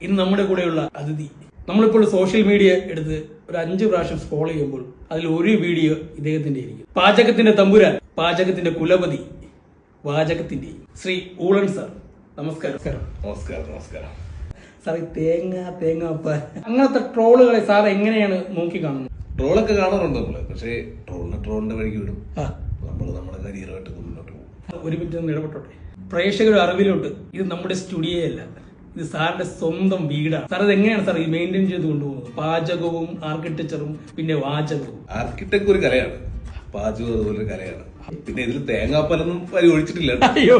ഇന്ന് നമ്മുടെ കൂടെയുള്ള അതിഥി, നമ്മളിപ്പോൾ സോഷ്യൽ മീഡിയ എടുത്ത് ഒരു 5 പ്രാവശ്യം സ്ക്രോൾ ചെയ്യുമ്പോൾ അതിൽ ഒരു വീഡിയോ ഇദ്ദേഹത്തിന്റെ ആയിരിക്കും. പാചകത്തിന്റെ തമ്പുരാൻ, പാചകത്തിന്റെ കുലപതി, വാചകത്തിന്റെ ശ്രീ ഊളൻ സാർ. നമസ്കാരം. നമസ്കാരം. സാർ, ഈ തേങ്ങാപ്പാൽ അങ്ങനത്തെ ട്രോളുകളെ സാർ എങ്ങനെയാണ് നോക്കി കാണുന്നത്? ട്രോളൊക്കെ കാണാറുണ്ട് നമ്മള്, പക്ഷേ ട്രോളിന്റെ വഴിക്ക് വിടും. നമ്മള് നമ്മുടെ കരിയറായിട്ട് മുന്നോട്ട് പോകും. ഒരു മിനിറ്റ് ഒന്ന് ഇടപെട്ടോട്ടെ. പ്രേക്ഷകരുടെ അറിവിലോട്ട്, ഇത് നമ്മുടെ സ്റ്റുഡിയോ അല്ല, ഇത് സാറിന്റെ സ്വന്തം വീടാണ്. സാർ ഇത് എങ്ങനെയാണ് സാർ ഈ മെയിൻറ്റെയിൻ ചെയ്ത് കൊണ്ടുപോകുന്നത്? പാചകവും ആർക്കിടെക്ചറും പിന്നെ വാചകവും. ആർക്കിടെക്ട് ഒരു കലയാണ്, പാചകം അതുപോലെ ഒരു കലയാണ്. പിന്നെ ഇതിൽ തേങ്ങാപ്പാലൊന്നും പരി ഒഴിച്ചിട്ടില്ല. അയ്യോ,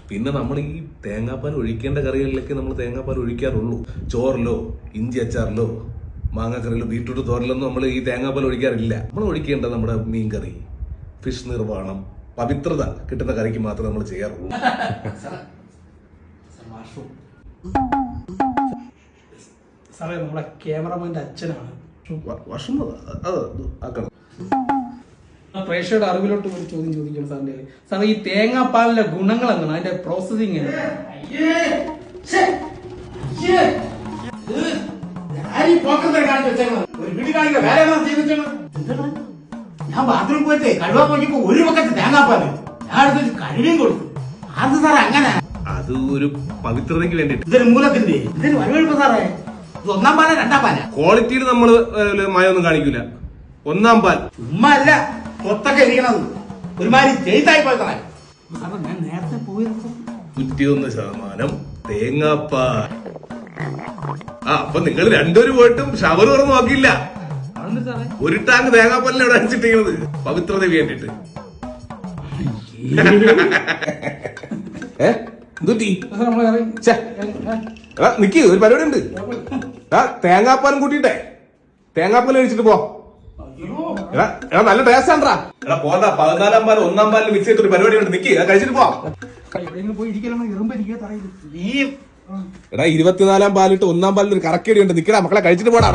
പിന്നെ നമ്മൾ ഈ തേങ്ങാപ്പാൽ ഒഴിക്കേണ്ട കറികളിലൊക്കെ നമ്മൾ തേങ്ങാപ്പാൽ ഒഴിക്കാറുള്ളൂ. ചോറിലോ ഇഞ്ചി അച്ചാറിലോ മാങ്ങാക്കറിയിലോ ബീട്രൂട്ട് തോരലൊന്നും നമ്മൾ ഈ തേങ്ങാപ്പാൽ ഒഴിക്കാറില്ല. നമ്മൾ ഒഴിക്കേണ്ടത് നമ്മുടെ മീൻകറി, ഫിഷ് നിർവ്വാണം, പവിത്രത കിട്ടുന്ന കറിക്ക് മാത്രമേ നമ്മൾ ചെയ്യാറുള്ളൂ. സാറേ, നമ്മുടെ ക്യാമറമാന്റെ അച്ഛനാണ്. പ്രേക്ഷകരുടെ അറിവിലോട്ട് ഒരു ചോദ്യം ചോദിക്കണം സാറിന്റെ. സാർ, ഈ തേങ്ങാപ്പാലിന്റെ ഗുണങ്ങൾ എന്താണ്? അതിന്റെ പ്രോസസിങ് ഞാൻ ബാത്റൂം പോയിട്ട് കഴുവാൻ നോക്കിയപ്പോ ഒരു പക്കത്ത് തേങ്ങാപ്പാല് ഞാൻ എടുത്ത് കഴുകിയും കൊടുത്തു. അത് സാറേ അങ്ങനെ അത് ഒരു പവിത്രതയ്ക്ക് വേണ്ടിട്ട്. ഇതൊരു മൂലത്തിന്റെ ഇതിന് വരവെടുപ്പ് സാറേ. ഇത് 1-ാം പാല 2-ാം പാല ക്വാളിറ്റിയിൽ നമ്മൾ മയൊന്നും കാണിക്കില്ല. 1-ാം പാൽ ഉമ്മ അല്ല, കൊത്തൊക്കെ ഇരിക്കണത് ഒരുമാതിരി ചെയ്തായി പോയി സാറേ. സാറേ, ഞാൻ നേരത്തെ പോയിരുന്നു. 91% തേങ്ങാപ്പാൽ. അപ്പൊ നിങ്ങൾ രണ്ടുപേരും പോയിട്ടും ഷവർ തുറന്ന് നോക്കിയില്ല. ഒരു ടാങ്ക് തേങ്ങാപ്പാലിനെ ഇവിടെ അടിച്ചിട്ടിരിക്കുന്നത് പവിത്രതയ്ക്ക് വേണ്ടിട്ട്. നിക്ക്, ഒരു പരിപാടി ഉണ്ട്. തേങ്ങാപ്പാലും കൂട്ടിട്ടെ തേങ്ങാപ്പാൽ കഴിച്ചിട്ട് പോ. നല്ല ടേസ്റ്റ് ആണ്ടാ. എടാ പോതാ, 14-ാം പാൽ 1-ാം പാലിൽ മിക്സ് ചെയ്തിട്ട് പരിപാടി ഉണ്ട്. നിക്ക്, കഴിച്ചിട്ട് പോ. എടാ 24-ാം പാലിട്ട് 1-ാം പാലിൽ ഒരു കറക്കേടി ഉണ്ട്. നിക്കടാ മക്കളെ, കഴിച്ചിട്ട് പോടാ.